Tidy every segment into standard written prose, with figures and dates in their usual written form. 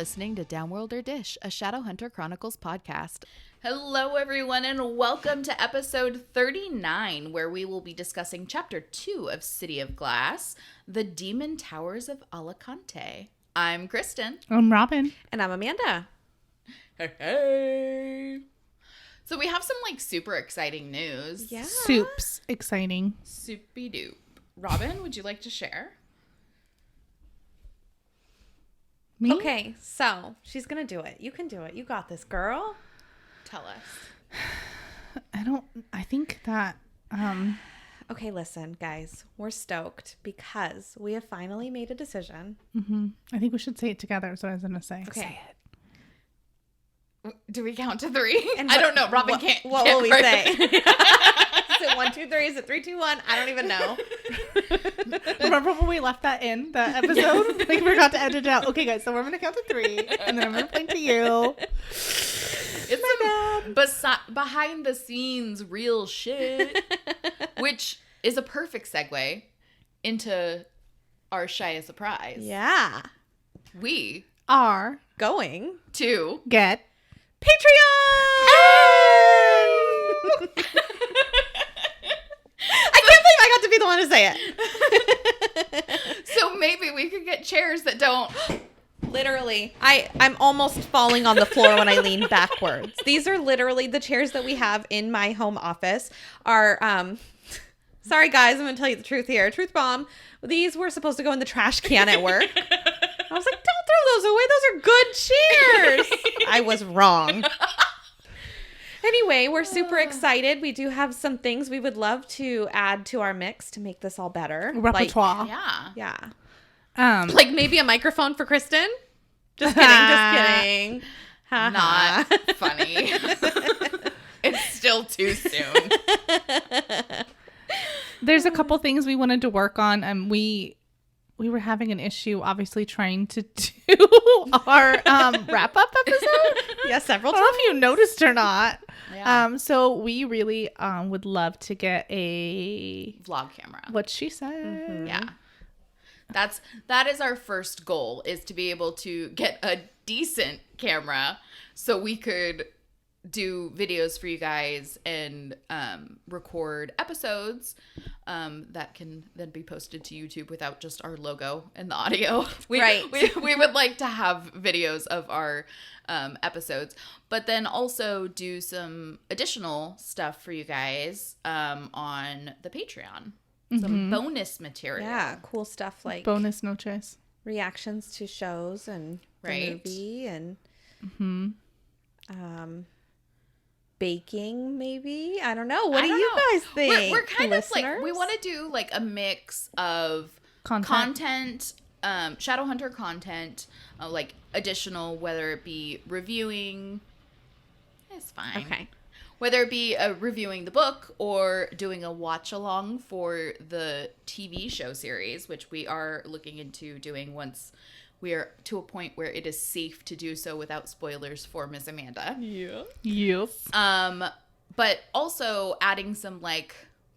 listening to Downworlder Dish, a Shadowhunter Chronicles podcast. Hello, everyone, and welcome to episode 39, where we will be discussing Chapter 2 of City of Glass, The Demon Towers of Alicante. I'm Kristen. I'm Robin. And I'm Amanda. Hey. So we have some, super exciting news. Yeah. Soup's exciting. Soupy-doop. Robin, would you like to share? Me? Okay, so she's going to do it. You can do it. You got this, girl. Tell us. I think that, Okay, listen, guys. We're stoked because we have finally made a decision. I think we should say it together, is what I was going to say. Okay. Say it. Do we count to 3? And I don't know. Robin can't. What can't will we write say? it. Is it 1, 2, 3? Is it 3, 2, 1? I don't even know. Remember when we left that in the episode? We forgot to edit it out. Okay, guys, so we're going to count to 3, and then I'm going to point to you. It's some behind the scenes real shit, which is a perfect segue into our Shia surprise. Yeah. We Are Going to get Patreon! I can't believe I got to be the one to say it. so maybe we could get chairs that don't. Literally, I'm almost falling on the floor when I lean backwards. These are literally the chairs that we have in my home office. Sorry guys, I'm gonna tell you the truth here. Truth bomb. These were supposed to go in the trash can at work. I was like, don't throw those away. Those are good chairs. I was wrong. Anyway, we're super excited. We do have some things we would love to add to our mix to make this all better. repertoire. Yeah. Yeah. Like maybe a microphone for Kristen. Just kidding. Not funny. It's still too soon. There's a couple things we wanted to work on. We were having an issue, obviously, trying to do our wrap-up episode. Yeah, several I times. don't know if you noticed or not. Yeah. So we really would love to get a Vlog camera. what she said. Mm-hmm. Yeah. That is our first goal, is to be able to get a decent camera so we could do videos for you guys and record episodes that can then be posted to YouTube without just our logo and the audio. We would like to have videos of our episodes, but then also do some additional stuff for you guys on the Patreon. Some bonus material. Yeah, cool stuff like Bonus noches. reactions to shows and the Right. movie and baking maybe. I don't know. What do you guys think? We're kind listeners? of we want to do a mix of content, Shadowhunter content, additional, whether it be reviewing. It's fine. Okay. Whether it be reviewing the book or doing a watch along for the TV show series, which we are looking into doing once we are to a point where it is safe to do so without spoilers for Miss Amanda. Yeah. Yes. But also adding some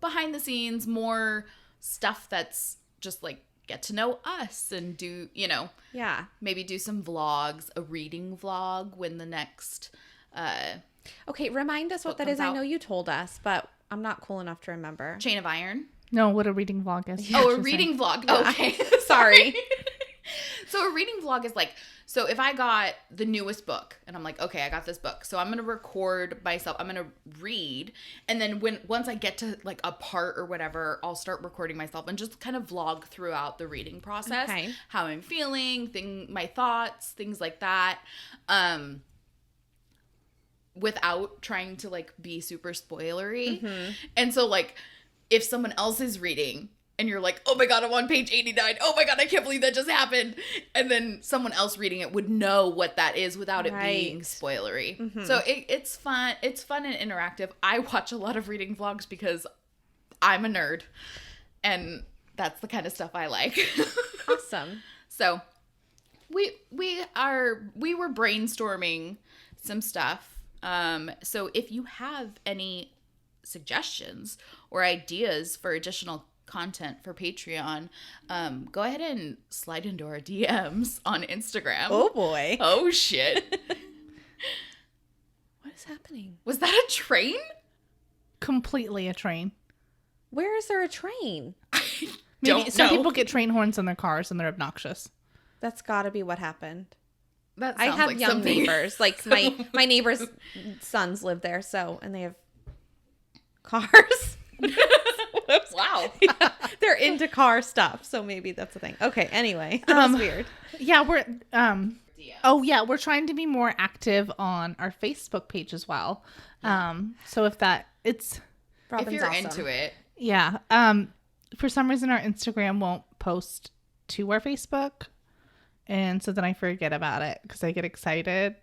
behind the scenes, more stuff that's just get to know us and do, Yeah. maybe do some vlogs, a reading vlog when the next Okay, remind us what that comes is. I out. know you told us, but I'm not cool enough to remember. Chain of Iron. No, what a reading vlog is. Oh, a She's reading vlog. Yeah. Okay. Sorry. So a reading vlog is so if I got the newest book and I'm okay, I got this book. So I'm going to record myself. I'm going to read. And then once I get to a part or whatever, I'll start recording myself and just kind of vlog throughout the reading process. Okay. How I'm feeling, my thoughts, things like that. Without trying to be super spoilery. And so if someone else is reading and you're oh my God, I'm on page 89. Oh my God, I can't believe that just happened. And then someone else reading it would know what that is without it being spoilery. So it's fun. It's fun and interactive. I watch a lot of reading vlogs because I'm a nerd and that's the kind of stuff I like. Awesome. So we were brainstorming some stuff. So if you have any suggestions or ideas for additional content for Patreon, go ahead and slide into our DMs on Instagram. Oh boy. Oh shit. What is happening? Was that a train? Completely a train. Where is there a train? Maybe some know. people get train horns in their cars and they're obnoxious. That's got to be what happened. That I sounds have like young something. neighbors. Like my neighbors' sons live there, and they have cars. Wow. Yeah, they're into car stuff, so maybe that's the thing. Okay, anyway, that's weird. Yeah, we're trying to be more active on our Facebook page as well. So if Robin's if you're awesome. into it. yeah, for some reason our Instagram won't post to our Facebook, and so then I forget about it because I get excited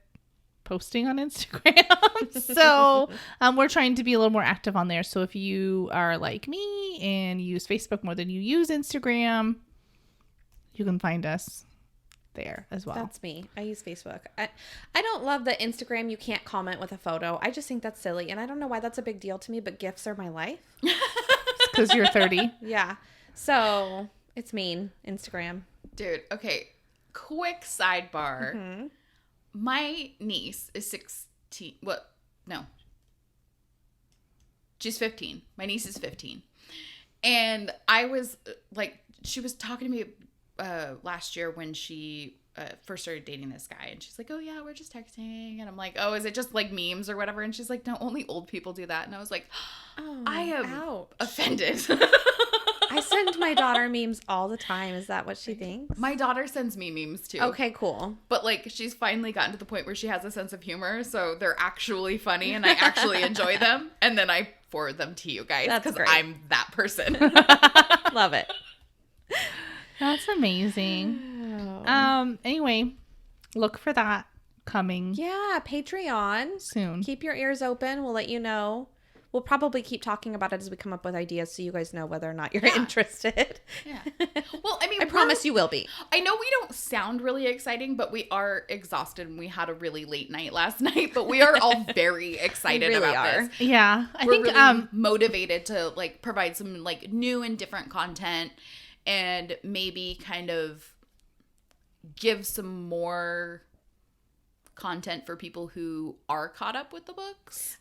posting on Instagram. So we're trying to be a little more active on there. So if you are like me and you use Facebook more than you use Instagram, you can find us there as well. That's me. I use Facebook. I don't love that Instagram you can't comment with a photo. I just think that's silly, and I don't know why that's a big deal to me, but GIFs are my life. Because you're 30. Yeah. So it's mean, Instagram. Dude, okay. Quick sidebar. Mm-hmm. My niece is 16. What? No. She's 15. My niece is 15. And I was like, she was talking to me last year when she first started dating this guy. And she's like, oh, yeah, we're just texting. And I'm like, oh, is it just like memes or whatever? And she's like, no, only old people do that. And I was like, Oh, I am ouch. offended. I send my daughter memes all the time. Is that what she thinks? My daughter sends me memes too. Okay, cool. But like she's finally gotten to the point where she has a sense of humor, so they're actually funny and I actually enjoy them. And then I forward them to you guys That's because great. I'm that person. Love it. That's amazing. Anyway, look for that coming Yeah, Patreon. soon. Keep your ears open. We'll let you know. We'll probably keep talking about it as we come up with ideas so you guys know whether or not you're interested. Yeah. Well, I mean, I promise you will be. I know we don't sound really exciting, but we are exhausted and we had a really late night last night, but we are all very excited We really about are. this. Yeah, I We're think really motivated to like provide some like new and different content and maybe kind of give some more content for people who are caught up with the books.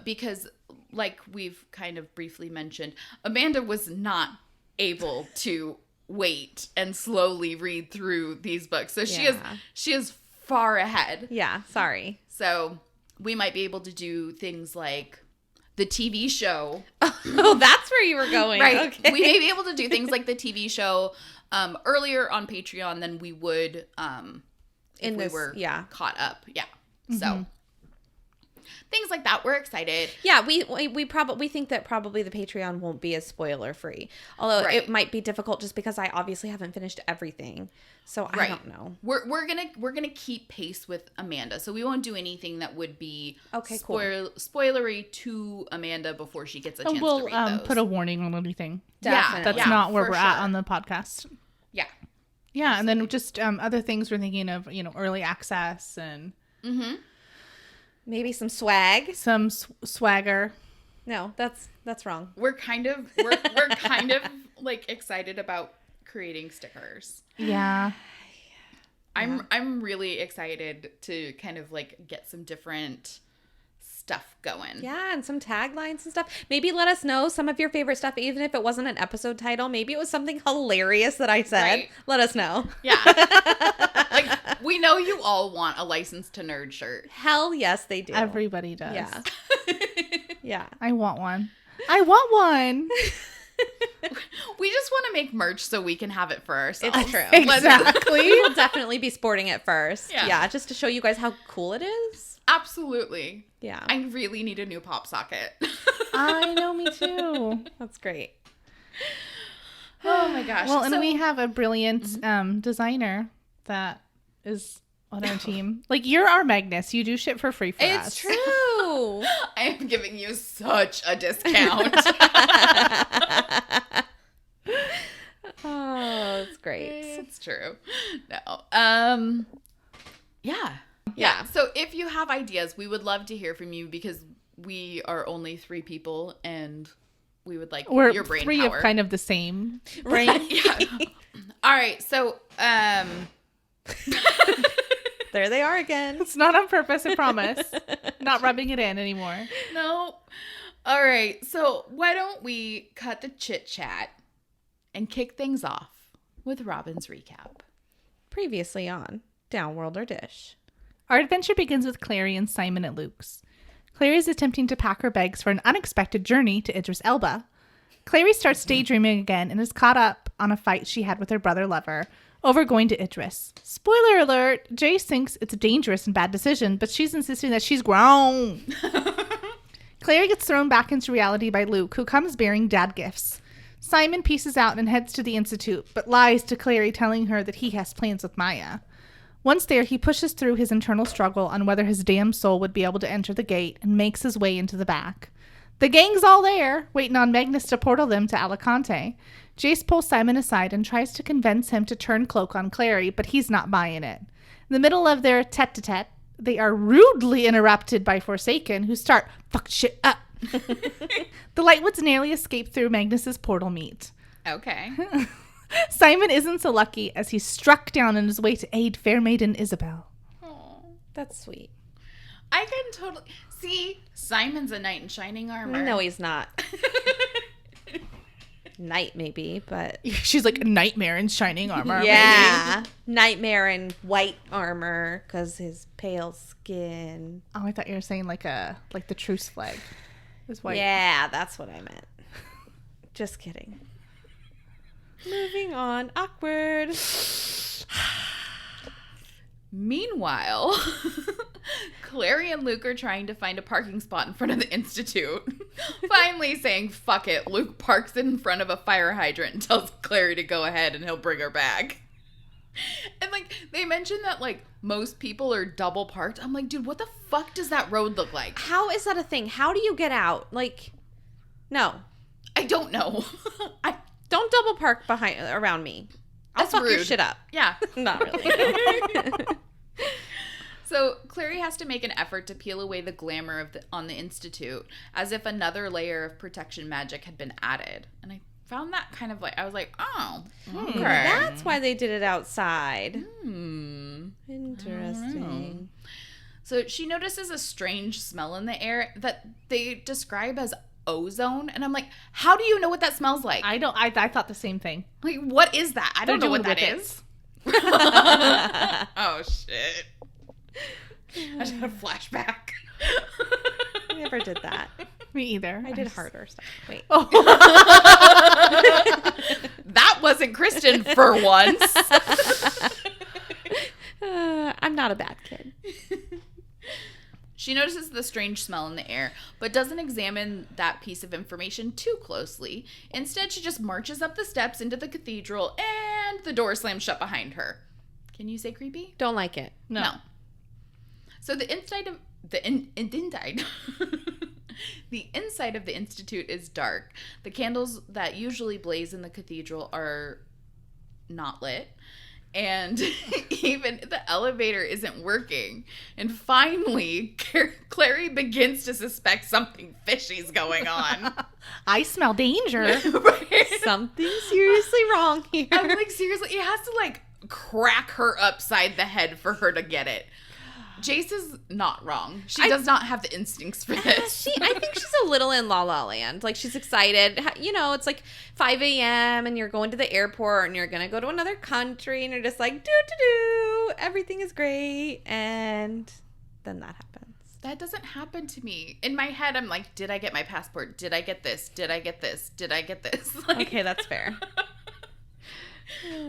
Because like we've kind of briefly mentioned, Amanda was not able to wait and slowly read through these books. So she is far ahead. Yeah, sorry. So we might be able to do things like the TV show. Oh, that's where you were going. Right. Okay. We may be able to do things like the TV show earlier on Patreon than we would if we were caught up. Yeah. So things like that. We're excited. Yeah, we probably think that probably the Patreon won't be as spoiler free. Although it might be difficult just because I obviously haven't finished everything. So I don't know. We're gonna keep pace with Amanda. So we won't do anything that would be spoilery to Amanda before she gets a chance to read those. Put a warning on anything. Definitely. That's not where we're at on the podcast. Yeah. Yeah, and then just other things we're thinking of, early access and Maybe some swag. some swagger. No, that's wrong. We're kind of like excited about creating stickers. Yeah. I'm really excited to kind of like get some different stuff going. Yeah, and some taglines and stuff. Maybe let us know some of your favorite stuff, even if it wasn't an episode title. Maybe it was something hilarious that I said. Right. Let us know. Yeah. Like, we know you all want a License to Nerd shirt. Hell yes, they do. Everybody does. Yeah. Yeah. I want one. I want one. We just want to make merch so we can have it for ourselves. It's true. Exactly. We will definitely be sporting it first. Yeah. Yeah, just to show you guys how cool it is. Absolutely. Yeah. I really need a new pop socket. I know, me too. That's great. Oh my gosh. Well, and we have a brilliant designer that is on our team. Like, you're our Magnus. You do shit for free for us. It's true. I am giving you such a discount. Oh, it's great. It's true. No. Yeah. So if you have ideas, we would love to hear from you because we are only 3 people and we would like We're your brain three power. of kind of the same brain. Yeah. All right. So, There they are again. It's not on purpose, I promise. Not rubbing it in anymore. no. All right. So why don't we cut the chit chat and kick things off with Robin's recap? Previously on Downworlder Dish. Our adventure begins with Clary and Simon at Luke's. Clary is attempting to pack her bags for an unexpected journey to Idris Elba. Clary starts daydreaming again and is caught up on a fight she had with her brother lover over going to Idris. Spoiler alert, Jace thinks it's a dangerous and bad decision, but she's insisting that she's grown. Clary gets thrown back into reality by Luke, who comes bearing dad gifts. Simon pieces out and heads to the Institute, but lies to Clary, telling her that he has plans with Maya. Once there, he pushes through his internal struggle on whether his damned soul would be able to enter the gate and makes his way into the back. The gang's all there, waiting on Magnus to portal them to Alicante. Jace pulls Simon aside and tries to convince him to turn cloak on Clary, but he's not buying it. In the middle of their tete-a-tete, they are rudely interrupted by Forsaken, who start fuck shit up. The Lightwoods nearly escape through Magnus's portal meet. Okay. Simon isn't so lucky as he's struck down on his way to aid fair maiden Isabel. Aww. That's sweet. I can totally see Simon's a knight in shining armor. No, he's not. Knight maybe, but She's like a nightmare in shining armor. yeah, nightmare in white armor because his pale skin. Oh, I thought you were saying like the truce flag is white. Yeah, that's what I meant. Just kidding. Moving on. Awkward. Meanwhile, Clary and Luke are trying to find a parking spot in front of the Institute. Finally saying, fuck it, Luke parks in front of a fire hydrant and tells Clary to go ahead and he'll bring her back. And, like, they mentioned that, like, most people are double parked. I'm like, dude, what the fuck does that road look like? How is that a thing? How do you get out? Like, no. I don't know. Don't double park around me. I'll That's fuck your rude. shit up. Yeah. Not really. So Clary has to make an effort to peel away the glamour on the Institute, as if another layer of protection magic had been added. And I found that kind of like, I was like, oh, okay. That's why they did it outside. Hmm. Interesting. So she notices a strange smell in the air that they describe as ozone. And I'm like, how do you know what that smells like? I thought the same thing. Like, what is that? I don't know what that is. Oh, shit. I just had a flashback. I never did that. Me either. I did harder stuff. Wait. Oh. That wasn't Kristen for once. I'm not a bad kid. She notices the strange smell in the air, but doesn't examine that piece of information too closely. Instead, she just marches up the steps into the cathedral, and the door slams shut behind her. Can you say creepy? Don't like it. No. So the inside of the inside of the Institute is dark. The candles that usually blaze in the cathedral are not lit. And even the elevator isn't working. And finally, Clary begins to suspect something fishy's going on. I smell danger. Right? Something seriously wrong here. I'm like, seriously, it has to like crack her upside the head for her to get it. Jace is not wrong. She does not have the instincts for this. I think she's a little in La La Land. Like, she's excited. You know, it's like 5 a.m. and you're going to the airport and you're going to go to another country and you're just like, do-do-do. Everything is great. And then that happens. That doesn't happen to me. In my head, I'm like, did I get my passport? Did I get this? Did I get this? Did I get this? Like, Okay, that's fair.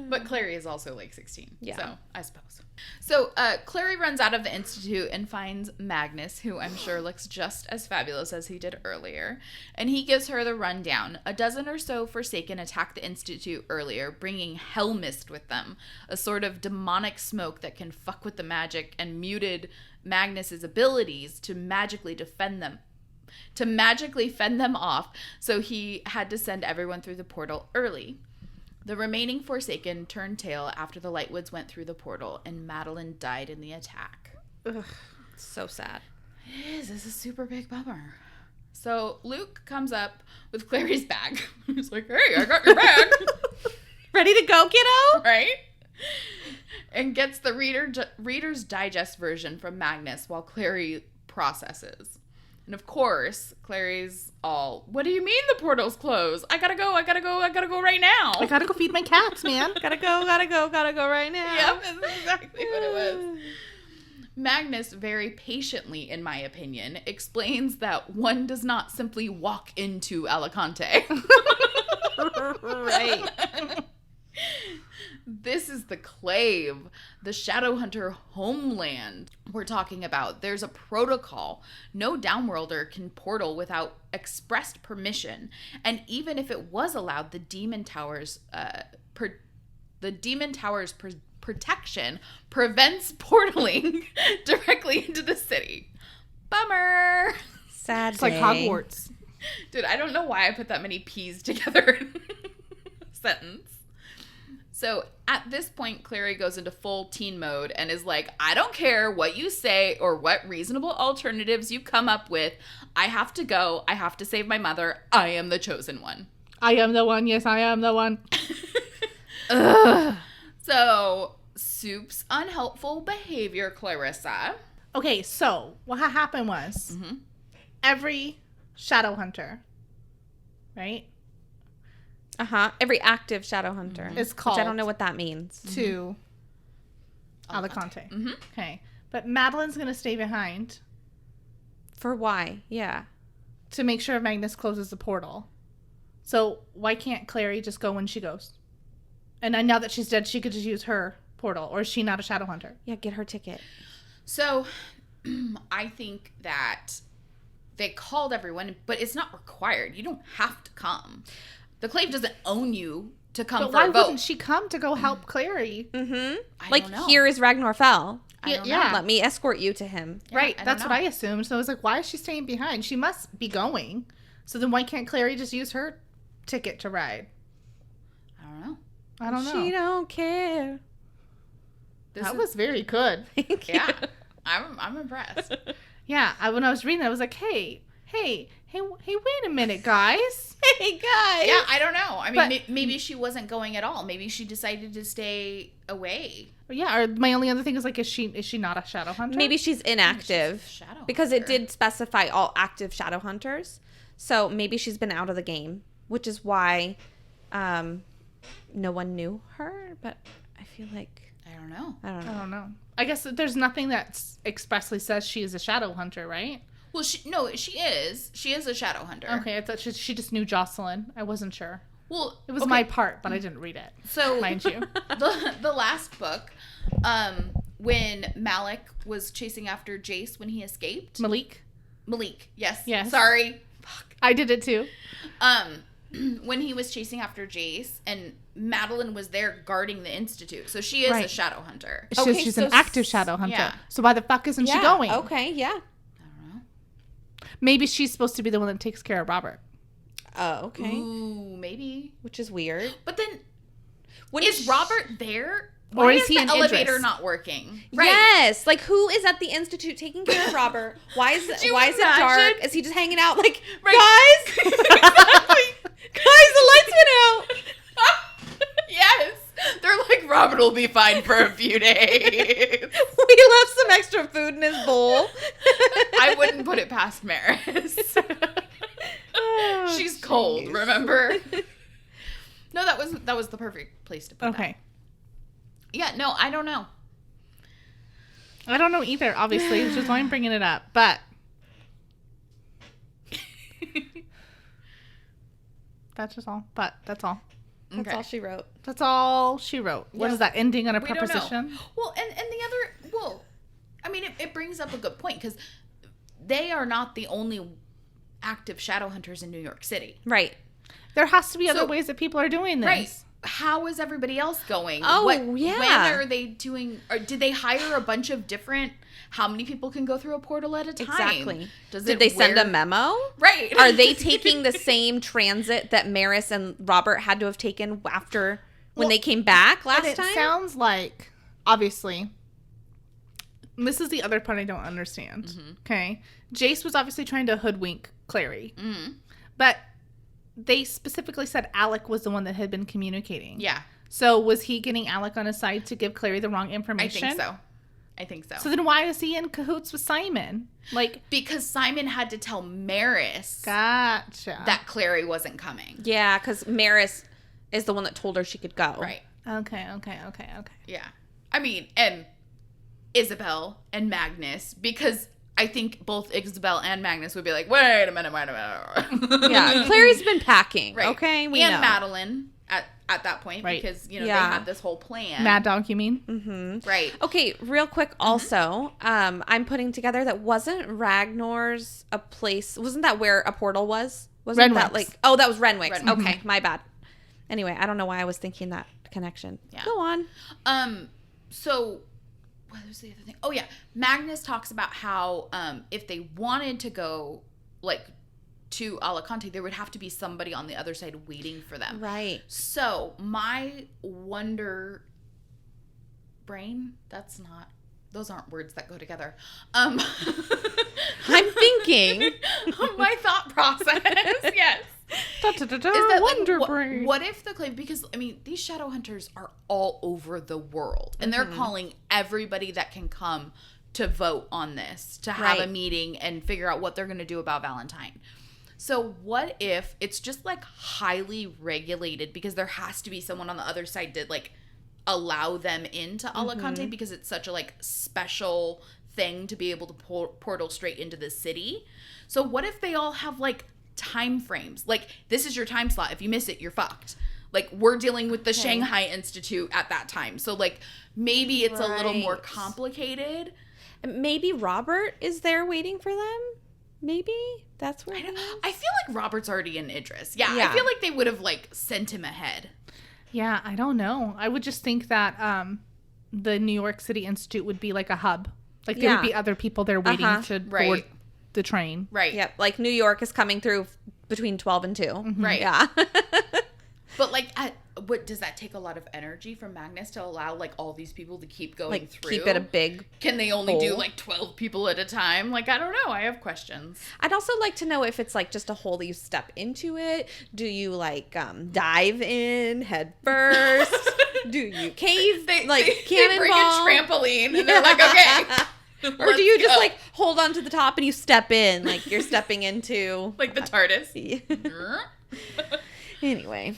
But Clary is also like 16. Yeah. So I suppose. So Clary runs out of the Institute and finds Magnus, who I'm sure looks just as fabulous as he did earlier. And he gives her the rundown. A dozen or so Forsaken attacked the Institute earlier, bringing hell mist with them. A sort of demonic smoke that can fuck with the magic, and muted Magnus's abilities to magically fend them off. So he had to send everyone through the portal early. The remaining Forsaken turned tail after the Lightwoods went through the portal, and Madeline died in the attack. Ugh, so sad. It is. It's a super big bummer. So Luke comes up with Clary's bag. He's like, hey, I got your bag. Ready to go, kiddo? Right? And gets the Reader's Digest version from Magnus while Clary processes. And of course, Clary's all, what do you mean the portal's closed? I gotta go right now. I gotta go feed my cats, man. Gotta go right now. Yep, that's exactly what it was. Magnus, very patiently, in my opinion, explains that one does not simply walk into Alicante. Right. This is the Clave, the Shadowhunter homeland we're talking about. There's a protocol. No Downworlder can portal without expressed permission. And even if it was allowed, the Demon Tower's protection prevents portaling directly into the city. Bummer. Sad It's like Hogwarts. Dude, I don't know why I put that many P's together in a sentence. So at this point, Clary goes into full teen mode and is like, I don't care what you say or what reasonable alternatives you come up with. I have to go. I have to save my mother. I am the chosen one. I am the one. Yes, I am the one. Ugh. So, Soup's unhelpful behavior, Clarissa. Okay, so what happened was every Shadowhunter, right? Every active Shadowhunter. Is called. Which I don't know what that means. To Alicante. Mm-hmm. Okay. But Madeline's going to stay behind For why? Yeah. to make sure Magnus closes the portal. So why can't Clary just go when she goes? And then now that she's dead, she could just use her portal. Or is she not a Shadowhunter? Yeah, get her ticket. So, I think that they called everyone, but it's not required. You don't have to come. The Clave doesn't own you to come But for why a vote. wouldn't she come to go help Clary? Mm-hmm. I Like, don't know. here is Ragnar Fell. I don't Yeah. know. Let me escort you to him. Yeah, Right, I don't that's know. what I assumed. So I was like, why is she staying behind? She must be going. So then why can't Clary just use her ticket to ride? I don't know. I don't know. She don't care. That was very good. Thank you. Yeah. I'm impressed. Yeah, when I was reading it, I was like, hey, wait a minute, guys. Hey, guys. Yeah, I don't know. I mean, But- maybe she wasn't going at all. Maybe she decided to stay away. Yeah, or my only other thing is like, is she not a Shadowhunter? Maybe she's inactive. She's a Shadowhunter. Because it did specify all active Shadowhunters. So maybe she's been out of the game, which is why no one knew her. But I feel like, I don't know. I don't I know. don't know. I guess that there's nothing that expressly says she is a Shadowhunter, right? Well, she is. She is a Shadowhunter. Okay, I thought she just knew Jocelyn. I wasn't sure. Well, It was okay, my part, but I didn't read it. So mind you. the last book, when Malik was chasing after Jace when he escaped. Malik? Malik, yes. Yes. Sorry. Fuck. I did it too. When he was chasing after Jace, and Madeline was there guarding the Institute, so she is Right. a Shadowhunter. Okay, She's so an active Shadowhunter. yeah. So why the fuck isn't she going? Okay, yeah. I don't know. Maybe she's supposed to be the one that takes care of Robert. Oh, okay. Ooh, maybe. Which is weird. But then, Wouldn't is sh- Robert there? Or Why is he the in elevator Idris? not working? Yes. Like, who is at the Institute taking care of Robert? Why is you it imagine? dark? Is he just hanging out like, Right. guys? Guys, the lights went out. Yes. They're like, Robert will be fine for a few days. We left some extra food in his bowl. I wouldn't put it past Maris. Oh, She's cold, jeez. remember? No, that was the perfect place to put Okay. that. Yeah, no, I don't know. I don't know either, obviously, which is why I'm bringing it up. But that's just all. But that's all. That's Okay. all she wrote. That's all she wrote. What Yeah. is that? Ending on a We don't preposition? know. Well, and the other, well, I mean, it brings up a good point because they are not the only active Shadowhunters in New York City. Right. There has to be other So- ways that people are doing this. Right. How is everybody else going? Oh, yeah. When are they doing, or did they hire a bunch of different, how many people can go through a portal at a time? Exactly. Did Did they send a memo? Right. Are they taking the same transit that Maris and Robert had to have taken after when Well, they came back last And it time? sounds like, obviously, this is the other part I don't understand. Okay. Jace was obviously trying to hoodwink Clary. But they specifically said Alec was the one that had been communicating. Yeah. So was he getting Alec on his side to give Clary the wrong information? I think so. So then why is he in cahoots with Simon? Like, because Simon had to tell Maris gotcha. that Clary wasn't coming. Yeah, because Maris is the one that told her she could go. Right. Okay. Yeah. I mean, and Isabel and Magnus, because I think both Isabel and Magnus would be like, wait a minute. Yeah, Clary's been packing. Right. Okay, we and know. Madeline at that point, right. because, they had this whole plan. Mad Dog, you mean? Mm-hmm. Right. Okay, real quick also, I'm putting together that wasn't Ragnar's a place, wasn't that where a portal was? Wasn't that Renwick's. that was Renwick's. Renwick. Okay, my bad. Anyway, I don't know why I was thinking that connection. Yeah. Go on. So what was the other thing? Oh yeah, Magnus talks about how if they wanted to go like to Alicante, there would have to be somebody on the other side waiting for them. Right. So my wonder brain, those aren't words that go together. I'm thinking. My thought process, yes. Is that Wonder Brain. What if the claim, because I mean these Shadowhunters are all over the world and they're calling everybody that can come to vote on this, to have a meeting and figure out what they're going to do about Valentine. So what if it's just like highly regulated, because there has to be someone on the other side to like allow them into Alicante because it's such a like special thing to be able to portal straight into the city. So what if they all have like time frames? Like, this is your time slot. If you miss it, you're fucked. Like, we're dealing with the Shanghai Institute at that time. So like maybe it's a little more complicated. Maybe Robert is there waiting for them. Maybe that's where I feel like Robert's already in Idris. Yeah. Yeah. I feel like they would have like sent him ahead. Yeah, I don't know. I would just think that the New York City Institute would be like a hub. Like there would be other people there waiting to board the train. Right. Yep. Like New York is coming through between 12 and 2. Right. Yeah. But like, what does that take a lot of energy from Magnus to allow like all these people to keep going Like through? keep it a big. Can they only do hole? like 12 people at a time? Like, I don't know. I have questions. I'd also like to know if it's like just a hole that you step into it. Do you like dive in head first? Do you cave They cannonball? bring a trampoline and they're like, okay. Or do you let's just go. like hold on to the top and you step in like you're stepping into like the TARDIS? Anyway.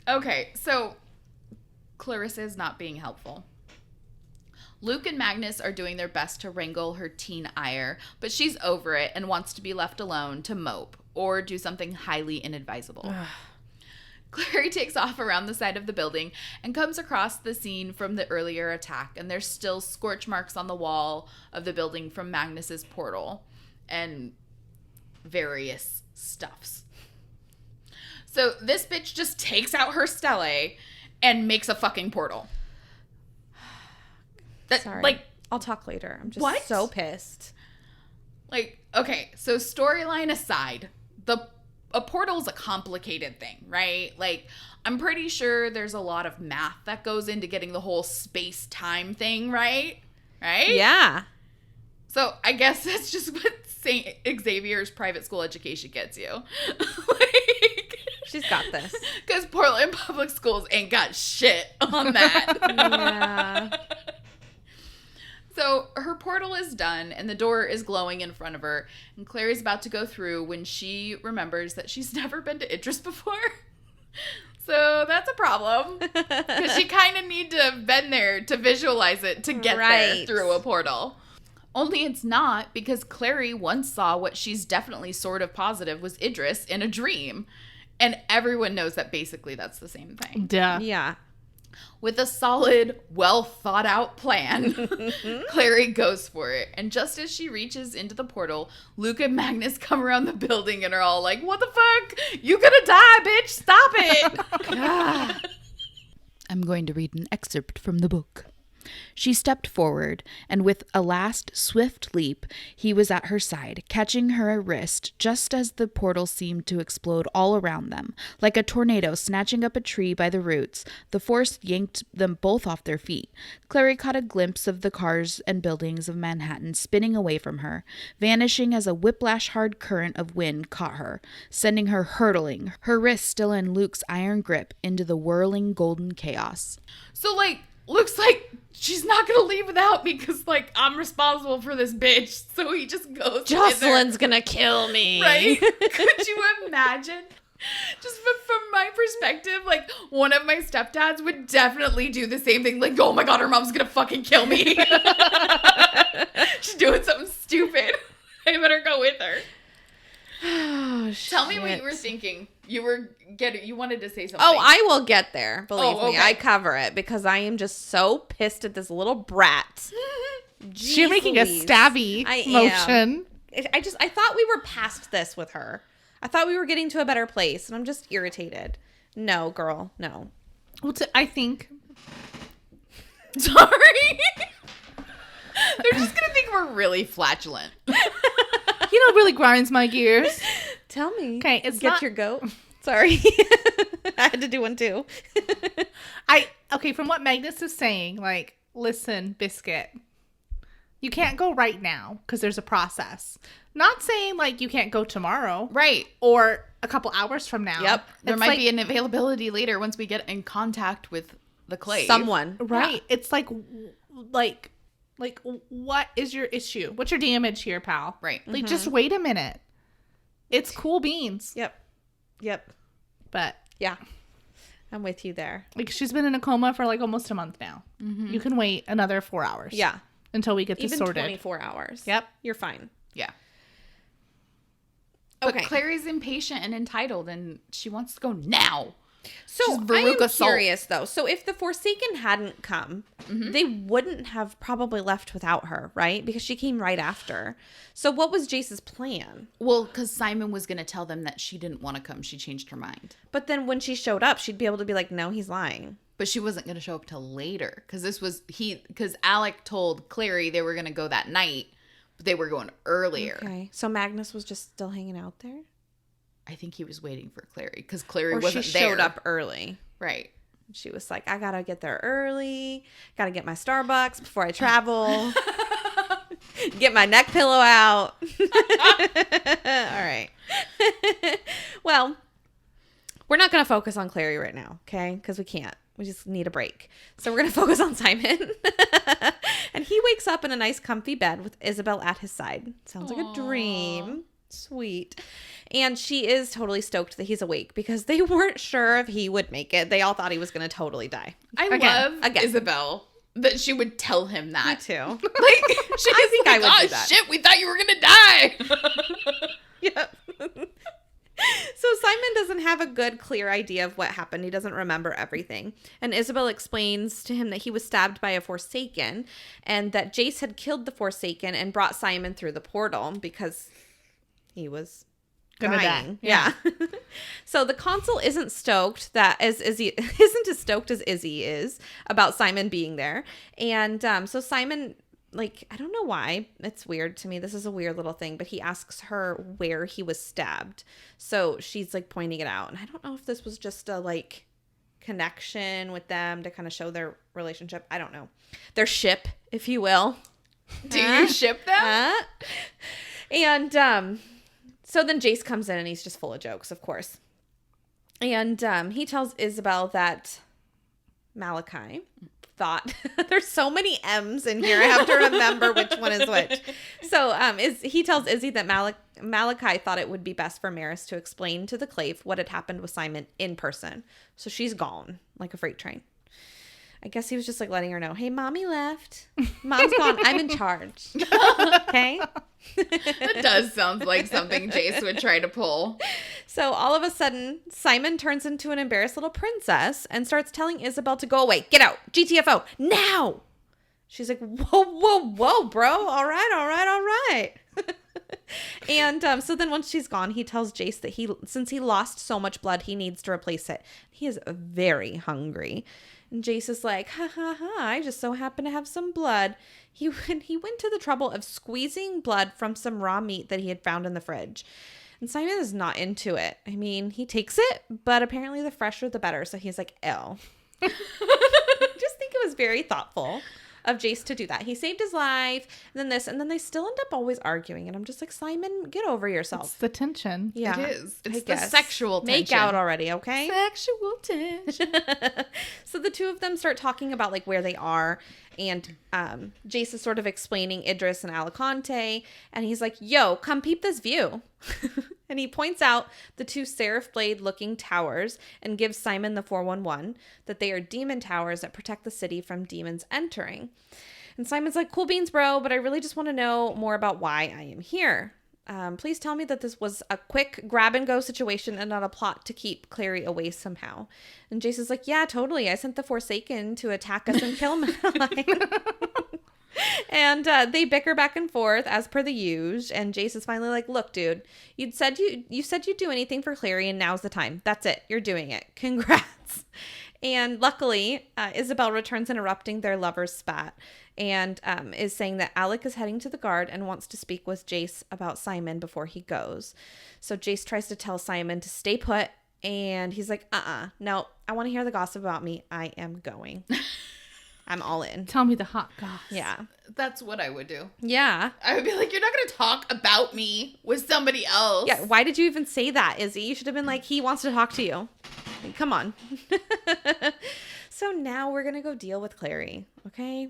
Okay, so Clarissa is not being helpful. Luke and Magnus are doing their best to wrangle her teen ire, but she's over it and wants to be left alone to mope or do something highly inadvisable. Clary takes off around the side of the building and comes across the scene from the earlier attack, and there's still scorch marks on the wall of the building from Magnus's portal and various stuffs. So this bitch just takes out her stele and makes a fucking portal. Sorry. Like, I'll talk later. I'm just What? so pissed. like, okay, so storyline aside, a portal is a complicated thing, right? Like, I'm pretty sure there's a lot of math that goes into getting the whole space-time thing, right? Right? Yeah. So I guess that's just what St. Xavier's private school education gets you. Like, She's got this. because Portland public schools ain't got shit on that. Yeah. So her portal is done and the door is glowing in front of her, and Clary's about to go through when she remembers that she's never been to Idris before. So that's a problem, because she kind of need to have been there to visualize it to get there Right. through a portal. Only it's not, because Clary once saw what she's definitely sort of positive was Idris in a dream. And everyone knows that basically that's the same thing. Duh. Yeah. With a solid, well thought out plan, Clary goes for it. And just as she reaches into the portal, Luke and Magnus come around the building and are all like, what the fuck? You gonna die, bitch. Stop it. I'm going to read an excerpt from the book. She stepped forward, and with a last swift leap, he was at her side, catching her wrist just as the portal seemed to explode all around them. Like a tornado snatching up a tree by the roots, the force yanked them both off their feet. Clary caught a glimpse of the cars and buildings of Manhattan spinning away from her, vanishing as a whiplash-hard current of wind caught her, sending her hurtling, her wrist still in Luke's iron grip, into the whirling golden chaos. So, like, looks like she's not gonna leave without me because, like, I'm responsible for this bitch. So he just goes. Jocelyn's gonna kill me. Right? Could you imagine? Just from my perspective, like, one of my stepdads would definitely do the same thing. Like, oh my God, her mom's gonna fucking kill me. She's doing something stupid. I better go with her. Oh, Tell me what you were thinking. You wanted to say something. Oh, I will get there. Believe me, okay. I cover it because I am just so pissed at this little brat. She's making a stabby motion. I thought we were past this with her. I thought we were getting to a better place, and I'm just irritated. No, girl, no. Well, I think. Sorry. They're just gonna think we're really flatulent. You know what really grinds my gears? Tell me. Okay, it's Get not... your goat. Sorry. I had to do one too. Okay, from what Magnus is saying, like, listen, Biscuit, you can't go right now because there's a process. Not saying, like, you can't go tomorrow. Right. Or a couple hours from now. Yep. There might be an availability later once we get in contact with the clave. Someone. Right. Yeah. It's like, what is your issue? What's your damage here, pal? Right. Like, just wait a minute. It's cool beans. Yep. But yeah, I'm with you there. Like, she's been in a coma for like almost a month now. Mm-hmm. You can wait another 4 hours. Yeah. Until we get this Even sorted. 24 hours. Yep. You're fine. Yeah. Okay. But Clary's impatient and entitled, and she wants to go now. So I am curious, though. So if the Forsaken hadn't come, they wouldn't have probably left without her, right? Because she came right after. So what was Jace's plan? Well, because Simon was going to tell them that she didn't want to come. She changed her mind. But then when she showed up, she'd be able to be like, no, he's lying. But she wasn't going to show up till later. Because Alec told Clary they were going to go that night, but they were going earlier. Okay. So Magnus was just still hanging out there? I think he was waiting for Clary because Clary or wasn't she there. showed up early. Right. She was like, I gotta get there early. Gotta get my Starbucks before I travel. Get my neck pillow out. All right. Well, we're not gonna focus on Clary right now, okay? Because we can't. We just need a break. So we're gonna focus on Simon. And he wakes up in a nice comfy bed with Isabel at his side. Sounds like a dream. Sweet. And she is totally stoked that he's awake because they weren't sure if he would make it. They all thought he was going to totally die. I love Isabel that she would tell him that. Me too. Like, I think I would do that. Shit, we thought you were going to die. Yep. So Simon doesn't have a good, clear idea of what happened. He doesn't remember everything. And Isabel explains to him that he was stabbed by a Forsaken and that Jace had killed the Forsaken and brought Simon through the portal because he was gonna dying. die. Yeah. So the consul isn't stoked isn't as stoked as Izzy is about Simon being there. And so Simon, like, I don't know why. It's weird to me. This is a weird little thing, but he asks her where he was stabbed. So she's like pointing it out. And I don't know if this was just a like connection with them to kind of show their relationship. I don't know. Their ship, if you will. Do you ship them? And so then Jace comes in and he's just full of jokes, of course. And he tells Isabel that Malachi thought there's so many M's in here. I have to remember which one is which. So he tells Izzy that Malachi thought it would be best for Maris to explain to the Clave what had happened with Simon in person. So she's gone like a freight train. I guess he was just like letting her know, hey, mommy left. Mom's gone. I'm in charge. Okay? That does sound like something Jace would try to pull. So all of a sudden, Simon turns into an embarrassed little princess and starts telling Isabel to go away. Get out. GTFO. Now. She's like, whoa, bro. All right. And so then once she's gone, he tells Jace that since he lost so much blood, he needs to replace it. He is very hungry. And Jace is like, ha ha ha, I just so happen to have some blood. He went to the trouble of squeezing blood from some raw meat that he had found in the fridge. And Simon is not into it. I mean, he takes it, but apparently the fresher the better. So he's like, ew. I just think it was very thoughtful of Jace to do that. He saved his life, and then this, and then they still end up always arguing. And I'm just like, Simon, get over yourself. It's the tension. Yeah, it is. It's the sexual tension. Make out already, okay? Sexual tension. So the two of them start talking about like where they are, and Jace is sort of explaining Idris and Alicante, and he's like, yo, come peep this view. And he points out the two seraph blade looking towers and gives Simon the 411 that they are demon towers that protect the city from demons entering. And Simon's like, cool beans, bro, but I really just want to know more about why I am here. Please tell me that this was a quick grab and go situation and not a plot to keep Clary away somehow. And Jace is like, yeah, totally. I sent the Forsaken to attack us and kill Madeline. And they bicker back and forth as per the usual. And Jace is finally like, look, dude, you said you'd do anything for Clary, and now's the time. That's it. You're doing it. Congrats. And luckily, Isabel returns, interrupting their lovers' spat, and is saying that Alec is heading to the guard and wants to speak with Jace about Simon before he goes. So Jace tries to tell Simon to stay put, and he's like, no, I want to hear the gossip about me. I am going. I'm all in. Tell me the hot goss. Yeah. That's what I would do. Yeah. I would be like, you're not going to talk about me with somebody else. Yeah. Why did you even say that, Izzy? You should have been like, he wants to talk to you. Like, come on. So now we're going to go deal with Clary. Okay.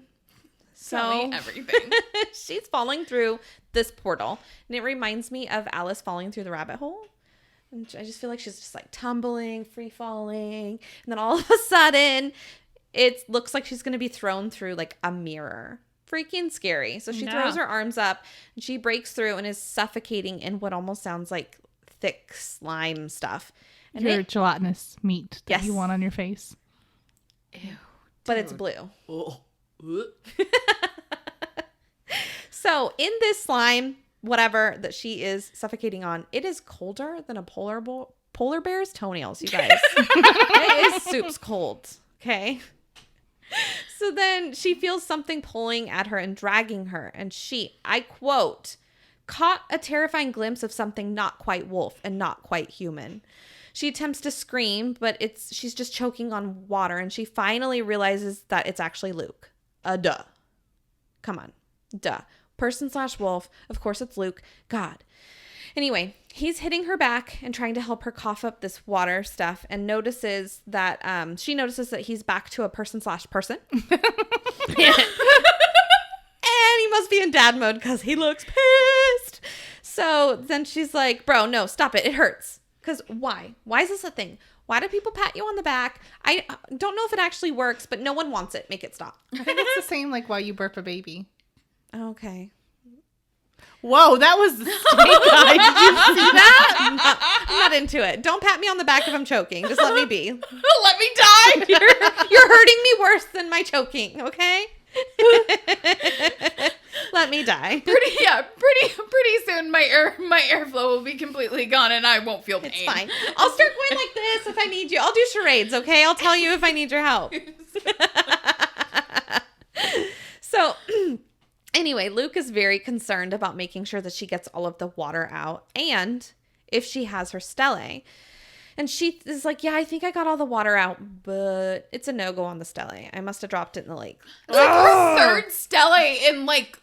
Tell me everything. She's falling through this portal, and it reminds me of Alice falling through the rabbit hole. And I just feel like she's just like tumbling, free falling. And then all of a sudden, it looks like she's going to be thrown through like a mirror. Freaking scary. So she throws her arms up, and she breaks through and is suffocating in what almost sounds like thick slime stuff. And your gelatinous meat that you want on your face. Ew. But it's blue. Oh. So in this slime, whatever that she is suffocating on, it is colder than a polar bear's toenails, you guys. It is soup's cold. Okay. So then she feels something pulling at her and dragging her. And she, I quote, caught a terrifying glimpse of something not quite wolf and not quite human. She attempts to scream, but she's just choking on water. And she finally realizes that it's actually Luke. Duh. Come on. Duh. Person/wolf. Of course it's Luke. God. Anyway, he's hitting her back and trying to help her cough up this water stuff, and notices that she notices that he's back to a person/person. And he must be in dad mode because he looks pissed. So then she's like, bro, no, stop it. It hurts. Because why? Why is this a thing? Why do people pat you on the back? I don't know if it actually works, but no one wants it. Make it stop. I think it's the same like while you burp a baby. Okay. Whoa, that was the snake eye. Did you see that? I'm not into it. Don't pat me on the back if I'm choking. Just let me be. Let me die. You're hurting me worse than my choking, okay? Let me die. Pretty soon my airflow will be completely gone and I won't feel pain. It's fine. I'll start going like this if I need you. I'll do charades, okay? I'll tell you if I need your help. So anyway, Luke is very concerned about making sure that she gets all of the water out and if she has her stele. And she is like, yeah, I think I got all the water out, but it's a no-go on the stele. I must have dropped it in the lake. It's like her third stele in like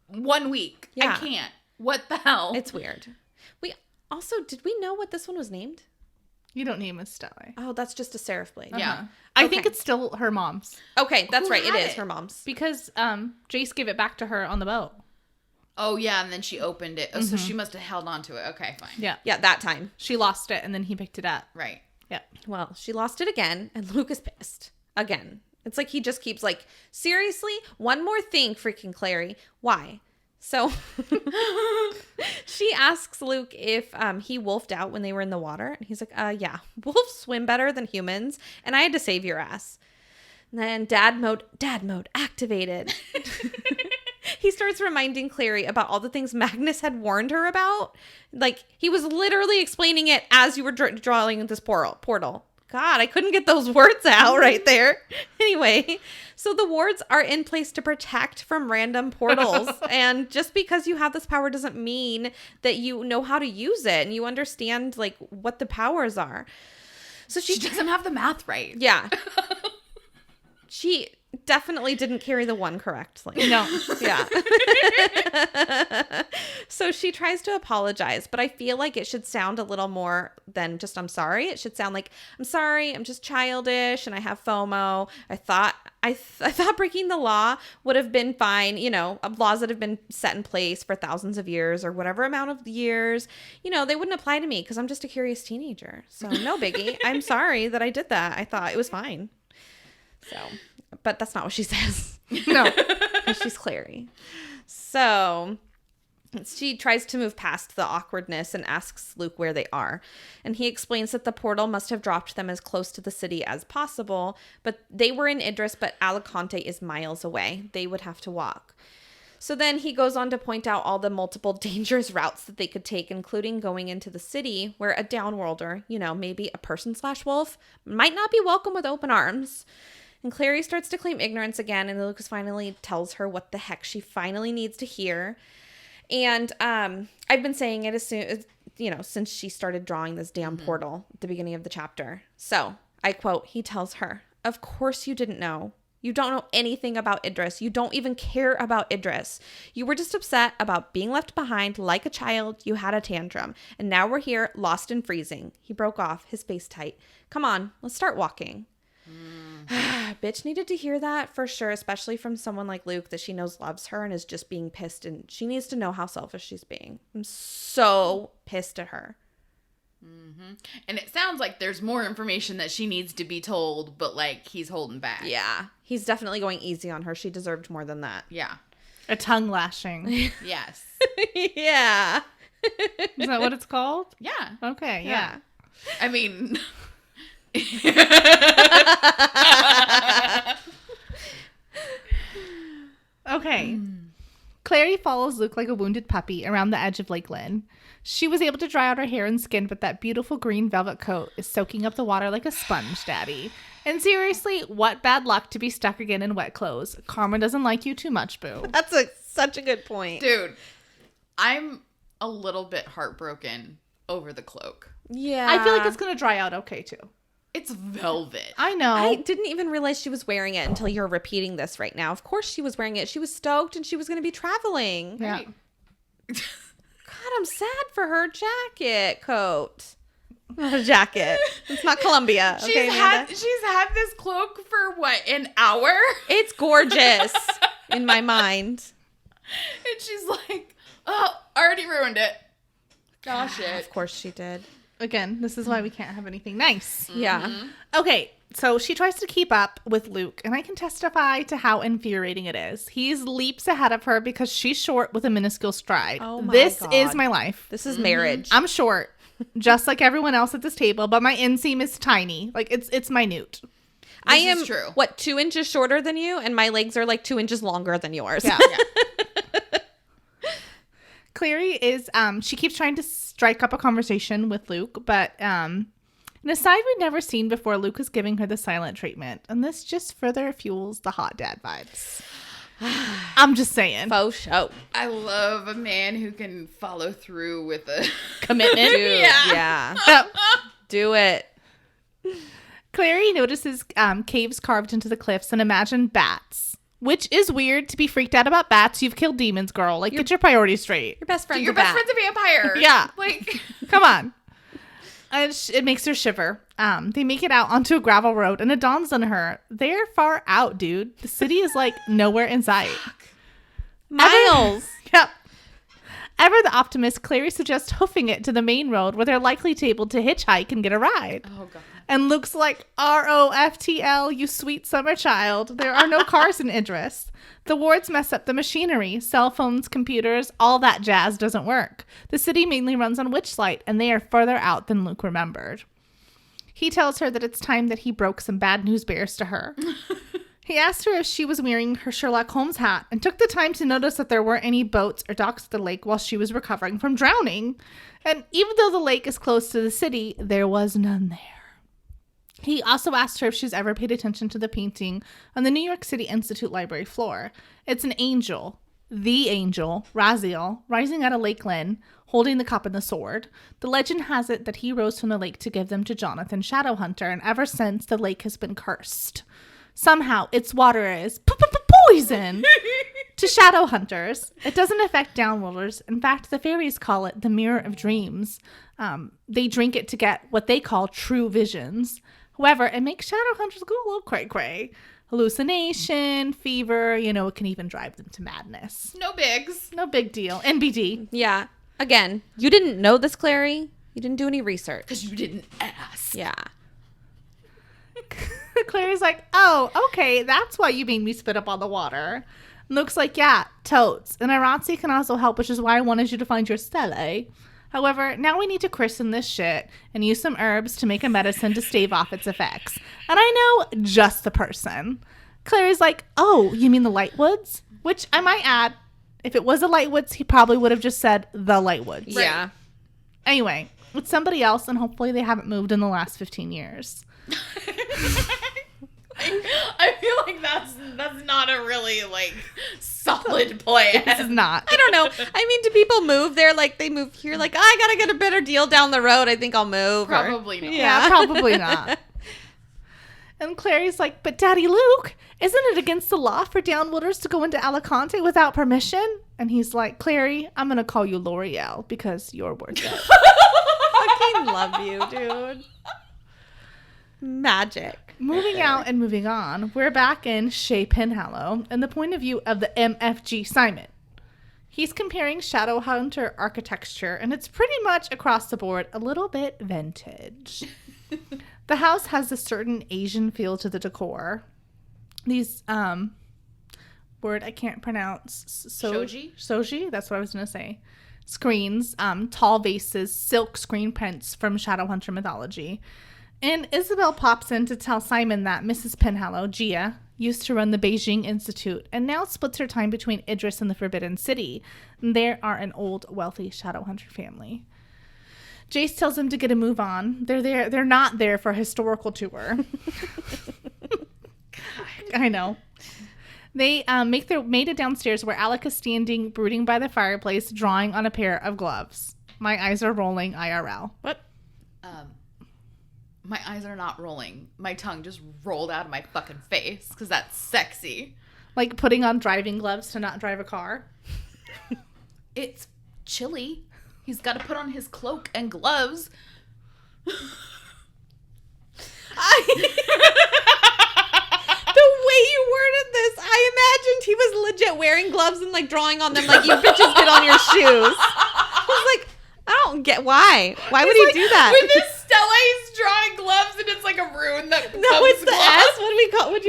1 week. Yeah. I can't. What the hell? It's weird. Did we know what this one was named? You don't name a stele. Oh, that's just a seraph blade. Yeah. Uh-huh. I think it's still her mom's. Okay, that's Who right. It had is it? her mom's. Because Jace gave it back to her on the boat. Oh, yeah, and then she opened it. Oh, so she must have held on to it. Okay, fine. Yeah. Yeah, that time. She lost it and then he picked it up. Right. Yeah. Well, she lost it again, and Luke is pissed. Again. It's like he just keeps like, seriously? One more thing, freaking Clary. Why? So she asks Luke if he wolfed out when they were in the water. And he's like, yeah, wolves swim better than humans, and I had to save your ass. And then dad mode activated. He starts reminding Clary about all the things Magnus had warned her about. Like, he was literally explaining it as you were drawing this portal. God, I couldn't get those words out right there. Anyway, so the wards are in place to protect from random portals. And just because you have this power doesn't mean that you know how to use it and you understand, like, what the powers are. So she doesn't have the math right. Yeah. She definitely didn't carry the one correctly. No. Yeah. So she tries to apologize, but I feel like it should sound a little more than just I'm sorry. It should sound like I'm sorry, I'm just childish and I have FOMO. I thought breaking the law would have been fine, you know, laws that have been set in place for thousands of years or whatever amount of years, you know, they wouldn't apply to me because I'm just a curious teenager. So no biggie. I'm sorry that I did that. I thought it was fine. So, but that's not what she says. No. She's Clary. So she tries to move past the awkwardness and asks Luke where they are. And he explains that the portal must have dropped them as close to the city as possible. But they were in Idris, but Alicante is miles away. They would have to walk. So then he goes on to point out all the multiple dangerous routes that they could take, including going into the city where a downworlder, you know, maybe a person/wolf, might not be welcome with open arms. And Clary starts to claim ignorance again, and Lucas finally tells her what the heck she finally needs to hear. And I've been saying it as soon as, you know, since she started drawing this damn portal at the beginning of the chapter. So I quote, he tells her, "Of course you didn't know. You don't know anything about Idris. You don't even care about Idris. You were just upset about being left behind like a child. You had a tantrum. And now we're here, lost and freezing." He broke off, his face tight. "Come on, let's start walking." Bitch needed to hear that for sure, especially from someone like Luke that she knows loves her and is just being pissed, and she needs to know how selfish she's being. I'm so pissed at her. And it sounds like there's more information that she needs to be told, but like he's holding back. Yeah, he's definitely going easy on her. She deserved more than that. Yeah. A tongue lashing. Yes. Yeah. Is that what it's called? Yeah. Okay, yeah. I mean... Okay. Clary follows Luke like a wounded puppy around the edge of Lake Lynn. She was able to dry out her hair and skin, but that beautiful green velvet coat is soaking up the water like a sponge, Daddy. And seriously, what bad luck to be stuck again in wet clothes. Karma doesn't like you too much, boo. That's such a good point. Dude, I'm a little bit heartbroken over the cloak. Yeah. I feel like it's going to dry out okay, too. It's velvet. I know. I didn't even realize she was wearing it until you're repeating this right now. Of course she was wearing it. She was stoked and she was going to be traveling. Yeah. Right. God, I'm sad for her coat. Not a jacket. It's not Columbia. Okay, She's had this cloak for what, an hour? It's gorgeous in my mind. And she's like, "Oh, already ruined it." Gosh, Of course she did. Again, this is why we can't have anything nice. Yeah. Okay, so she tries to keep up with Luke, and I can testify to how infuriating it is. He's leaps ahead of her because she's short with a minuscule stride. Oh my this God. is my life. This is marriage. I'm short, just like everyone else at this table, but my inseam is tiny. Like, it's minute. I This am, is true. 2 inches shorter than you, and my legs are like 2 inches longer than yours. Yeah. Clary is, she keeps trying to strike up a conversation with Luke, but in a side we'd never seen before, Luke is giving her the silent treatment, and this just further fuels the hot dad vibes. I'm just saying. Faux show. I love a man who can follow through with a Commitment. Dude, Yeah. yeah. Do it. Clary notices caves carved into the cliffs and imagine bats, which is weird to be freaked out about bats. You've killed demons, girl. Like, get your priorities straight. Your best friend's Your a best bat. friend's a vampire. Yeah. Like, Come on. And it makes her shiver. They make it out onto a gravel road, and it dawns on her. They're far out, dude. The city is, like, nowhere in sight. Miles. Yep. Ever the optimist, Clary suggests hoofing it to the main road where they're likely to be able to hitchhike and get a ride. oh god. And Luke's like, ROFTL, you sweet summer child. There are no cars in Idris. The wards mess up the machinery. Cell phones, computers, all that jazz doesn't work. The city mainly runs on witchlight, and they are further out than Luke remembered. He tells her that it's time that he broke some bad news bears to her. He asked her if she was wearing her Sherlock Holmes hat and took the time to notice that there weren't any boats or docks at the lake while she was recovering from drowning. And even though the lake is close to the city, there was none there. He also asked her if she's ever paid attention to the painting on the New York City Institute library floor. It's an angel, the angel, Raziel, rising out of Lake Lynn, holding the cup and the sword. The legend has it that he rose from the lake to give them to Jonathan Shadowhunter, and ever since, the lake has been cursed. Somehow, its water is poison to Shadowhunters. It doesn't affect Downworlders. In fact, the fairies call it the Mirror of Dreams. They drink it to get what they call true visions. However, it makes Shadowhunters go a little cray-cray. Hallucination, fever, it can even drive them to madness. No bigs. No big deal. NBD. Yeah. Again, you didn't know this, Clary. You didn't do any research. Because you didn't ask. Yeah. Clary's like, oh, okay, that's why you made me spit up on the water. Luke's like, yeah, totes. And Iranzi can also help, which is why I wanted you to find your stele. However, now we need to christen this shit and use some herbs to make a medicine to stave off its effects. And I know just the person. Clary's like, oh, you mean the Lightwoods? Which I might add, if it was the Lightwoods, he probably would have just said the Lightwoods. Yeah. Anyway, it's somebody else, and hopefully they haven't moved in the last 15 years. I feel like that's not a really solid plan. This is not. I don't know. I mean, do people move there? Like, they move here? Like, I gotta get a better deal down the road. I think I'll move. Probably not. Yeah, probably not. And Clary's like, but Daddy Luke, isn't it against the law for Downworlders to go into Alicante without permission? And he's like, Clary, I'm going to call you L'Oreal because you're worth it. Fucking love you, dude. Magic. Moving out and moving on, we're back in Shea Penhallow and the point of view of the MFG Simon. He's comparing Shadowhunter architecture, and it's pretty much across the board a little bit vintage. The house has a certain Asian feel to the decor. These, word I can't pronounce. Soji? That's what I was going to say. Screens, tall vases, silk screen prints from Shadowhunter mythology. And Isabel pops in to tell Simon that Mrs. Penhallow, Gia, used to run the Beijing Institute and now splits her time between Idris and the Forbidden City. They are an old, wealthy Shadowhunter family. Jace tells them to get a move on. They're not there for a historical tour. I know. They made it downstairs where Alec is standing, brooding by the fireplace, drawing on a pair of gloves. My eyes are rolling IRL. What? My eyes are not rolling. My tongue just rolled out of my fucking face because that's sexy. Like putting on driving gloves to not drive a car? It's chilly. He's got to put on his cloak and gloves. The way you worded this, I imagined he was legit wearing gloves and drawing on them like you bitches did on your shoes. I was like, I don't get why. Why would he do that? With his Stella, he's drawing gloves and it's like a rune that becomes it's the gloves. S. What do you call it?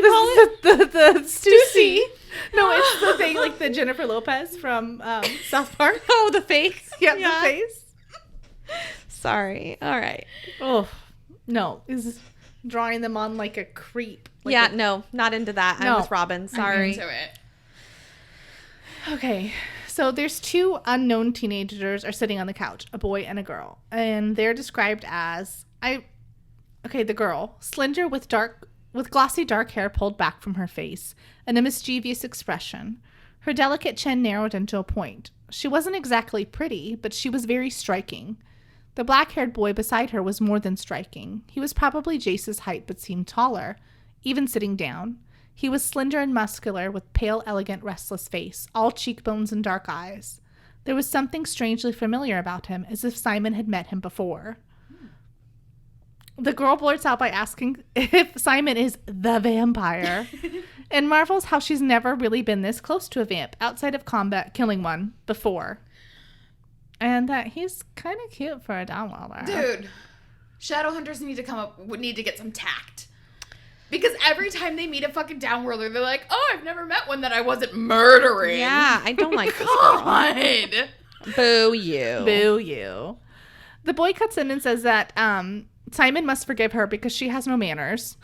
The Stussy. No, it's the thing like the Jennifer Lopez from South Park. Oh, the face. Yeah, the face. Sorry. All right. Oh, no. Is drawing them on like a creep. No, not into that. I'm with Robin. Sorry. I'm into it. Okay. So there's two unknown teenagers are sitting on the couch, a boy and a girl. And they're described as the girl, slender with glossy dark hair pulled back from her face and a mischievous expression. Her delicate chin narrowed into a point. She wasn't exactly pretty, but she was very striking. The black-haired boy beside her was more than striking. He was probably Jace's height, but seemed taller, even sitting down. He was slender and muscular, with pale, elegant, restless face, all cheekbones and dark eyes. There was something strangely familiar about him, as if Simon had met him before. The girl blurts out by asking if Simon is the vampire, and marvels how she's never really been this close to a vamp, outside of combat killing one, before. And that he's kind of cute for a Downworlder. Dude, Shadowhunters need to get some tact. Because every time they meet a fucking Downworlder, they're like, oh, I've never met one that I wasn't murdering. Yeah, I don't like this girl. God. Boo you. Boo you. The boy cuts in and says that Simon must forgive her because she has no manners.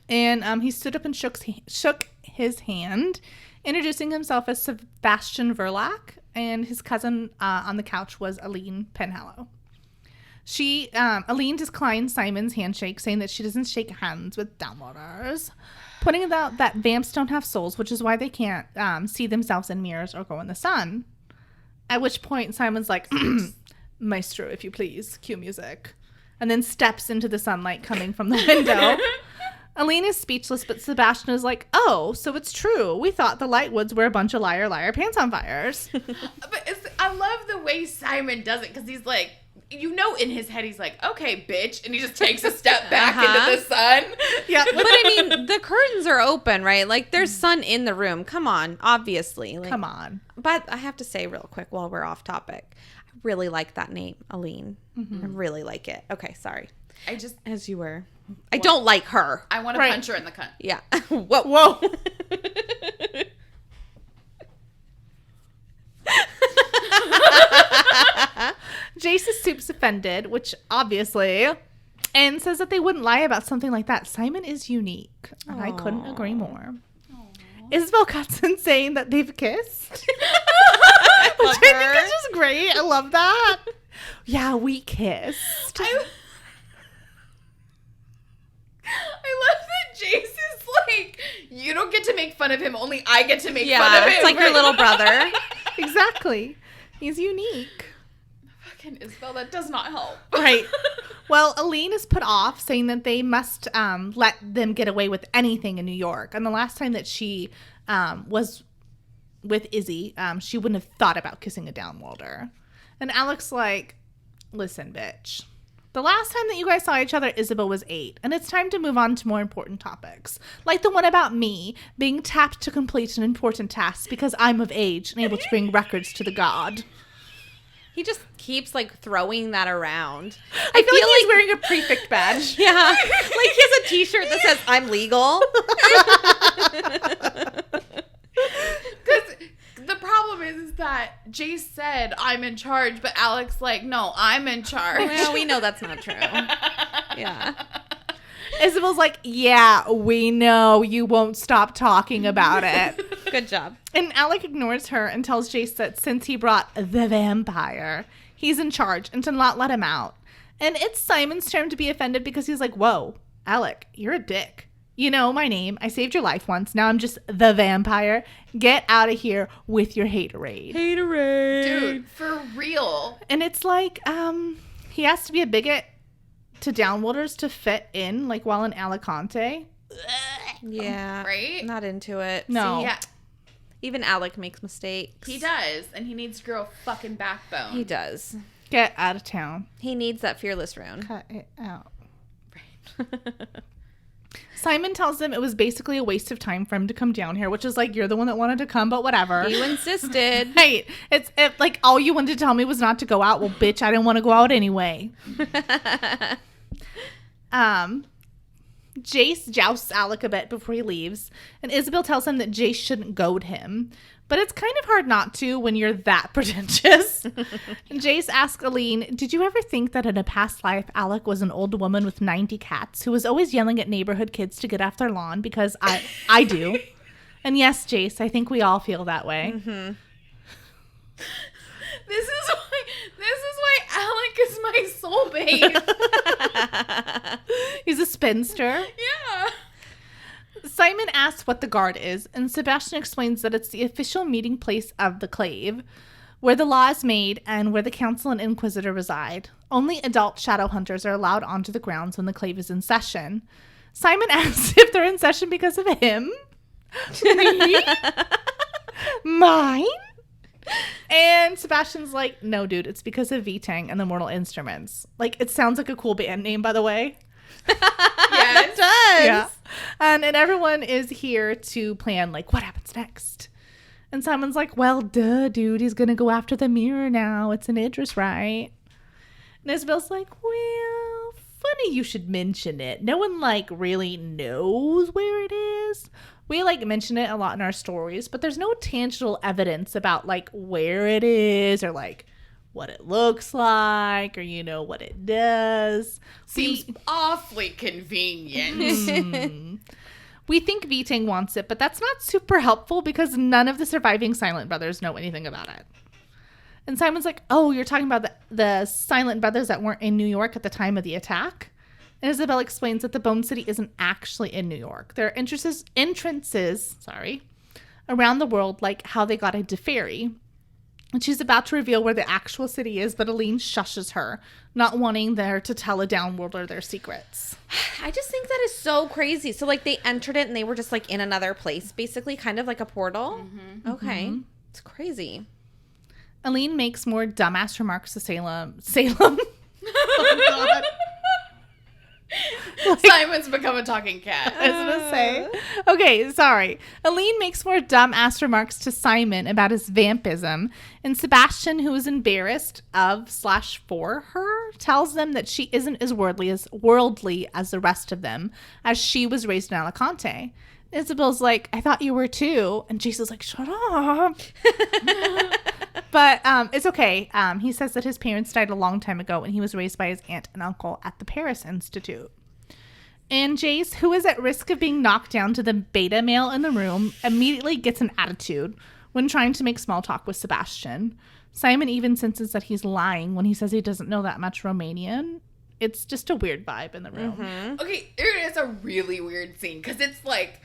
And he stood up and shook his hand, introducing himself as Sebastian Verlac, and his cousin on the couch was Aline Penhallow. Aline declined Simon's handshake, saying that she doesn't shake hands with Downworlders, pointing out that vamps don't have souls, which is why they can't see themselves in mirrors or go in the sun. At which point Simon's like, Maestro, if you please, cue music. And then steps into the sunlight coming from the window. Aline is speechless, but Sebastian is like, oh, so it's true. We thought the Lightwoods were a bunch of liar, pants on fires. But I love the way Simon does it, because he's like, in his head, he's like, okay, bitch. And he just takes a step back into the sun. Yeah. But I mean, the curtains are open, right? Like, there's sun in the room. Come on, obviously. Like, come on. But I have to say real quick while we're off topic, I really like that name, Aline. I really like it. Okay, sorry. As you were. I don't like her. I want to punch her in the cunt. Yeah. Whoa. Jace is soups offended, which obviously, and says that they wouldn't lie about something like that. Simon is unique, and I couldn't agree more. Isabel cuts in saying that they've kissed, which I think is just great. I love that. Yeah, we kissed. I love that Jace is like, you don't get to make fun of him, only I get to make fun of him. It's like your little brother. Exactly. He's unique. Fucking Isabel, that does not help. Right. Well, Aline is put off, saying that they must let them get away with anything in New York. And the last time that she was with Izzy, she wouldn't have thought about kissing a Downworlder. And Alex like, listen, bitch. The last time that you guys saw each other, Isabel was 8, and it's time to move on to more important topics. Like the one about me being tapped to complete an important task because I'm of age and able to bring records to the god. He just keeps, like, throwing that around. I feel like he's wearing a prefect badge. Yeah. Like, he has a t-shirt that says, I'm legal. Because the problem is that Jace said, I'm in charge, but Alex like, no, I'm in charge. Well, we know that's not true. Yeah. Isabel's like, yeah, we know. You won't stop talking about it. Good job. And Alec ignores her and tells Jace that since he brought the vampire, he's in charge and to not let him out. And it's Simon's turn to be offended because he's like, whoa, Alec, you're a dick. You know my name. I saved your life once. Now I'm just the vampire. Get out of here with your haterade. Dude, for real. And it's like, he has to be a bigot to Downworlders to fit in, like, while in Alicante. Yeah. Right? Not into it. No. See, yeah, Even Alec makes mistakes. he does. And he needs to grow a fucking backbone. He does. Get out of town. He needs that fearless rune. Cut it out. Simon tells them it was basically a waste of time for him to come down here, which is like, you're the one that wanted to come, but whatever. You insisted. Right. It's like all you wanted to tell me was not to go out. Well, bitch, I didn't want to go out anyway. Jace jousts Alec a bit before he leaves, and Isabel tells him that Jace shouldn't goad him. But it's kind of hard not to when you're that pretentious. And Jace asks Aline, did you ever think that in a past life, Alec was an old woman with 90 cats who was always yelling at neighborhood kids to get off their lawn? Because I do. And yes, Jace, I think we all feel that way. Mm-hmm. This is why Alec is my soulmate. He's a spinster. Yeah. Simon asks what the guard is, and Sebastian explains that it's the official meeting place of the Clave, where the law is made and where the council and inquisitor reside. Only adult Shadowhunters are allowed onto the grounds when the Clave is in session. Simon asks if they're in session because of him. Me? Mine? And Sebastian's like, no, dude, it's because of V-Tang and the Mortal Instruments. Like, it sounds like a cool band name, by the way. Yes. It does. Yeah. And everyone is here to plan, like, what happens next? And Simon's like, well, duh, dude, he's going to go after the mirror now. It's an Idris, right? And Isabel's like, well, funny you should mention it. No one, like, really knows where it is. We, like, mention it a lot in our stories, but there's no tangible evidence about, like, where it is or, like, what it looks like or, what it does. Seems awfully convenient. We think Vitang wants it, but that's not super helpful because none of the surviving Silent brothers know anything about it. And Simon's like, oh, you're talking about the Silent brothers that weren't in New York at the time of the attack? And Isabel explains that the Bone City isn't actually in New York. There are entrances around the world, like how they got into Ferry. And she's about to reveal where the actual city is, but Aline shushes her, not wanting her to tell a Downworlder their secrets. I just think that is so crazy. So, like, they entered it and they were just, like, in another place, basically, kind of like a portal. Mm-hmm. Okay. Mm-hmm. It's crazy. Aline makes more dumbass remarks to Salem. Oh, God. Simon's become a talking cat. I was gonna say. Okay, sorry. Aline makes more dumbass remarks to Simon about his vampism, and Sebastian, who is embarrassed of/for her, tells them that she isn't as worldly as the rest of them, as she was raised in Alicante. Isabel's like, I thought you were too, and Jason's like, shut up. But it's okay. He says that his parents died a long time ago and he was raised by his aunt and uncle at the Paris Institute. And Jace, who is at risk of being knocked down to the beta male in the room, immediately gets an attitude when trying to make small talk with Sebastian. Simon even senses that he's lying when he says he doesn't know that much Romanian. It's just a weird vibe in the room. Mm-hmm. Okay, it is a really weird scene because it's like,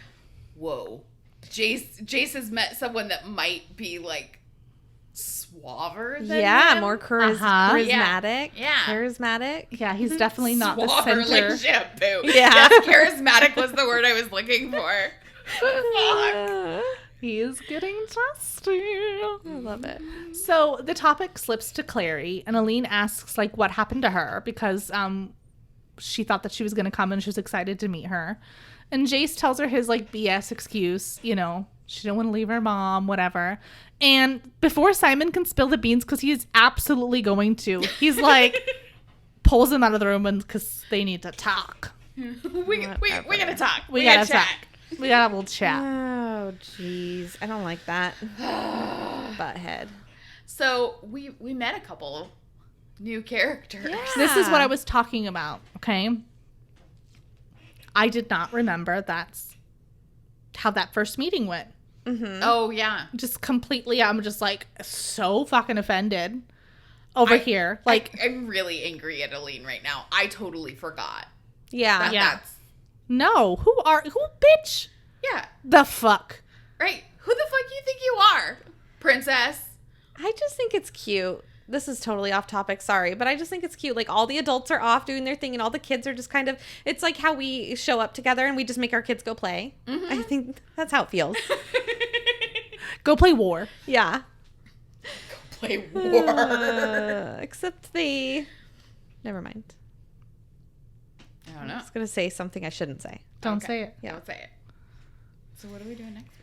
whoa. Jace has met someone that might be like suaver than him. More charismatic. Yeah. Charismatic. Yeah, he's definitely not the Suaver, center. like shampoo. Yeah. Yes, charismatic was the word I was looking for. Fuck. He is getting testy. I love it. So the topic slips to Clary, and Aline asks, like, what happened to her, because she thought that she was going to come and she was excited to meet her. And Jace tells her his, like, BS excuse, she didn't want to leave her mom, whatever. And before Simon can spill the beans, because he is absolutely going to, he's like, pulls him out of the room because they need to talk. we gotta talk. We gotta talk. We gotta have a little chat. Oh, jeez. I don't like that. Butthead. So we met a couple new characters. Yeah. This is what I was talking about, okay? I did not remember that's how that first meeting went. Mm-hmm. Oh, yeah. Just completely, I'm just like so fucking offended over here. Like, I'm really angry at Aline right now. I totally forgot. Yeah. That's no, who, bitch? yeah. The fuck? Right. Who the fuck you think you are, princess? I just think it's cute. This is totally off topic, sorry, but I just think it's cute. Like, all the adults are off doing their thing and all the kids are just kind of, it's like how we show up together and we just make our kids go play. Mm-hmm. I think that's how it feels. Go play war. Yeah. Go play war. Except they, never mind. I don't know. I was going to say something I shouldn't say. Don't say it. Yeah. Don't say it. So what are we doing next week?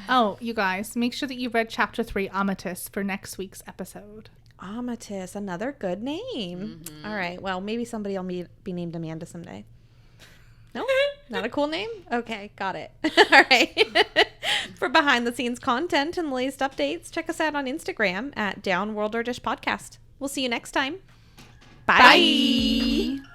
Oh, you guys, make sure that you read Chapter 3, Amatis, for next week's episode. Amatis, another good name. Mm-hmm. All right. Well, maybe somebody will be named Amanda someday. No? Not a cool name? Okay, got it. All right. For behind-the-scenes content and the latest updates, check us out on Instagram at Downworlder Dish Podcast. We'll see you next time. Bye. Bye.